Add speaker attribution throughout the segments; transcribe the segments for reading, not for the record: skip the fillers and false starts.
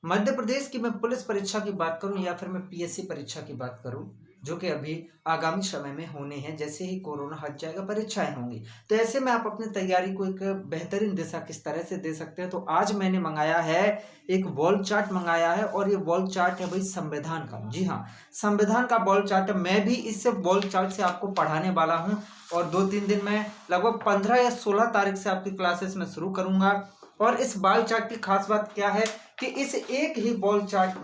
Speaker 1: मध्य प्रदेश की मैं पुलिस परीक्षा की बात करूं या फिर मैं पीएससी परीक्षा की बात करूं, जो कि अभी आगामी समय में होने हैं। जैसे ही कोरोना हट जाएगा परीक्षाएं होंगी, तो ऐसे में आप अपनी तैयारी को एक बेहतरीन दिशा किस तरह से दे सकते हैं। तो आज मैंने मंगाया है, एक वॉल चार्ट मंगाया है, और ये वॉल चार्ट है भाई संविधान का। जी हाँ, संविधान का वॉल चार्ट है। मैं भी इस वॉल चार्ट से आपको पढ़ाने वाला हूँ, और 2-3 दिन में लगभग 15 या 16 तारीख से आपकी क्लासेस में शुरू करूंगा। और इस वॉल चार्ट की खास बात क्या है कि इस एक ही बॉल चार्ट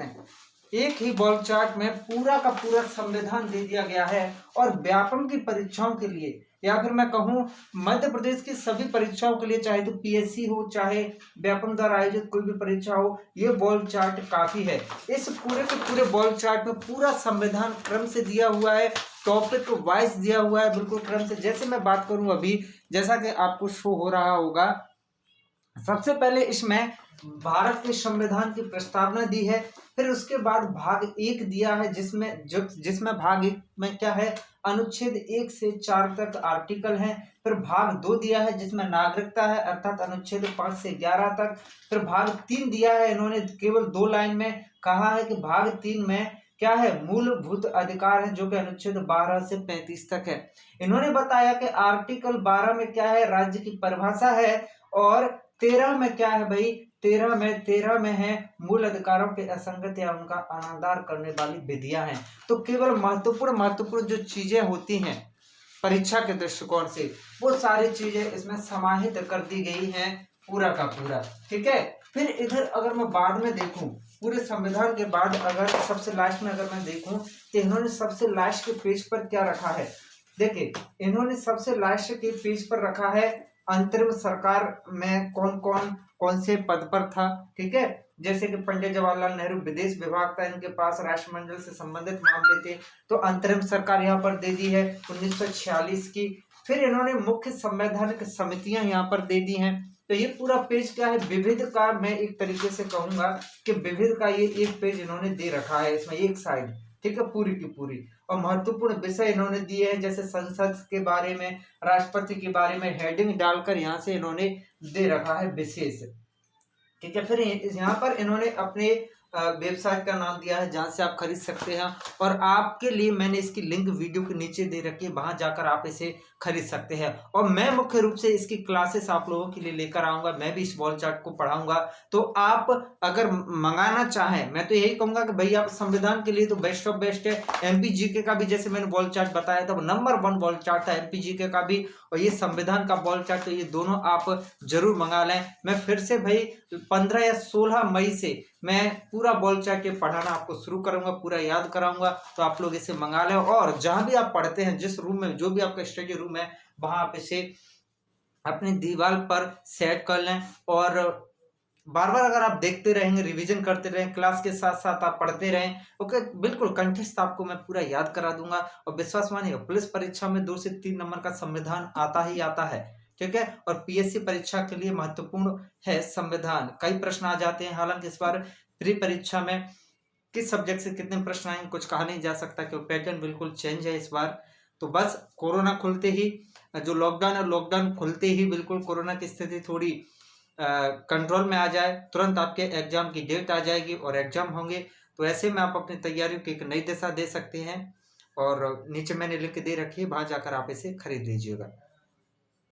Speaker 1: में पूरा का पूरा संविधान दे दिया गया है। और व्यापम की परीक्षाओं के लिए, या फिर मैं कहूं मध्य प्रदेश की सभी परीक्षाओं के लिए, चाहे तो पीएससी हो, चाहे व्यापम द्वारा आयोजित कोई भी परीक्षा हो, ये बॉल चार्ट काफी है। इस पूरे के पूरे बॉल चार्ट में पूरा संविधान क्रम से दिया हुआ है, टॉपिक वाइज दिया हुआ है, बिल्कुल क्रम से। जैसे मैं बात करूं अभी, जैसा कि आपको शो हो रहा होगा, सबसे पहले इसमें भारत के संविधान की प्रस्तावना दी है। फिर उसके बाद भाग 1 दिया है, जिसमें भाग 1 में क्या है, अनुच्छेद 1 से 4 तक आर्टिकल हैं। फिर भाग 2 दिया है जिसमें नागरिकता है, अर्थात अनुच्छेद 5 से 11 तक। फिर भाग 3 दिया है, इन्होंने केवल 2 लाइन में कहा है कि भाग 3 में क्या है, मूलभूत अधिकार है, जो कि अनुच्छेद 12 से 35 तक है। इन्होंने बताया कि आर्टिकल 12 में क्या है, राज्य की परिभाषा है। और 13 में क्या है भाई, 13 में है मूल अधिकारों के असंगत या उनका अनादर करने वाली विधियां हैं। तो केवल महत्वपूर्ण जो चीजें होती हैं परीक्षा के दृष्टिकोण से, वो सारी चीजें इसमें समाहित कर दी गई हैं, पूरा का पूरा। ठीक है। फिर इधर अगर मैं बाद में देखूं, पूरे संविधान के बाद अगर सबसे लास्ट में अगर मैं देखूं, तो इन्होंने सबसे लास्ट के पेज पर क्या रखा है। देखिए, इन्होंने सबसे लास्ट के पेज पर रखा है अंतरिम सरकार में कौन से पद पर था। ठीक है। जैसे कि पंडित जवाहरलाल नेहरू विदेश विभाग था, इनके पास राष्ट्रमंडल से संबंधित मामले थे, तो अंतरिम सरकार यहाँ पर दे दी है 1946 की। फिर इन्होंने मुख्य संवैधानिक समितियां यहाँ पर दे दी हैं। तो ये पूरा पेज क्या है, विविध का, मैं एक तरीके से कहूंगा कि विविध का ये एक पेज इन्होंने दे रखा है, इसमें एक साइड। ठीक है, पूरी की पूरी। और महत्वपूर्ण विषय इन्होंने दिए हैं, जैसे संसद के बारे में, राष्ट्रपति के बारे में हेडिंग डालकर यहाँ से इन्होंने दे रखा है विशेष। ठीक है। फिर यहाँ पर इन्होंने अपने वेबसाइट का नाम दिया है, जहां से आप खरीद सकते हैं। और आपके लिए मैंने इसकी लिंक वीडियो के नीचे दे रखी है, वहां जाकर आप इसे खरीद सकते हैं। और मैं मुख्य रूप से इसकी क्लासेस आप लोगों के लिए लेकर आऊंगा, मैं भी इस वॉल चार्ट को पढ़ाऊंगा। तो आप अगर मंगाना चाहें, मैं तो यही कहूंगा कि भाई आप संविधान के लिए तो बेस्ट ऑफ बेस्ट है। एमपीजीके का भी, जैसे मैंने वॉल चार्ट बताया था, वो नंबर 1 वॉल चार्ट था एमपीजीके का भी, और ये संविधान का वॉल चार्ट, तो ये दोनों आप जरूर मंगा लें। मैं फिर से भाई 15 या 16 मई से मैं पूरा वॉल चार्ट पढ़ाना आपको शुरू करूंगा, पूरा याद कराऊंगा। तो आप लोग इसे मंगा लें, और जहां भी आप पढ़ते हैं, जिस रूम में, जो भी आपका स्टडी रूम है, वहां आप इसे अपनी दीवार पर सेट कर लें। और बार बार अगर आप देखते रहेंगे, रिवीजन करते रहें, क्लास के साथ साथ आप पढ़ते रहें, ओके, बिल्कुल कंठस्थ आपको मैं पूरा याद करा दूंगा। और विश्वास मानिए, पुलिस परीक्षा में 2 से 3 नंबर का संविधान आता ही आता है। ठीक है। और पीएससी परीक्षा के लिए महत्वपूर्ण है संविधान। कई प्रश्न आ जाते हैं, हालांकि इस बार प्री परीक्षा में किस सब्जेक्ट से कितने प्रश्न आएंगे कुछ कहा नहीं जा सकता, क्योंकि पैटर्न बिल्कुल चेंज है इस बार। तो बस कोरोना खुलते ही, जो लॉकडाउन है, लॉकडाउन खुलते ही बिल्कुल कोरोना की स्थिति थोड़ी कंट्रोल में आ जाए, तुरंत आपके एग्जाम की डेट आ जाएगी और एग्जाम होंगे। तो ऐसे में आप अपनी तैयारियों की एक नई दिशा दे सकते हैं। और नीचे मैंने लिंक दे रखी है, वहां जाकर आप इसे खरीद लीजिएगा।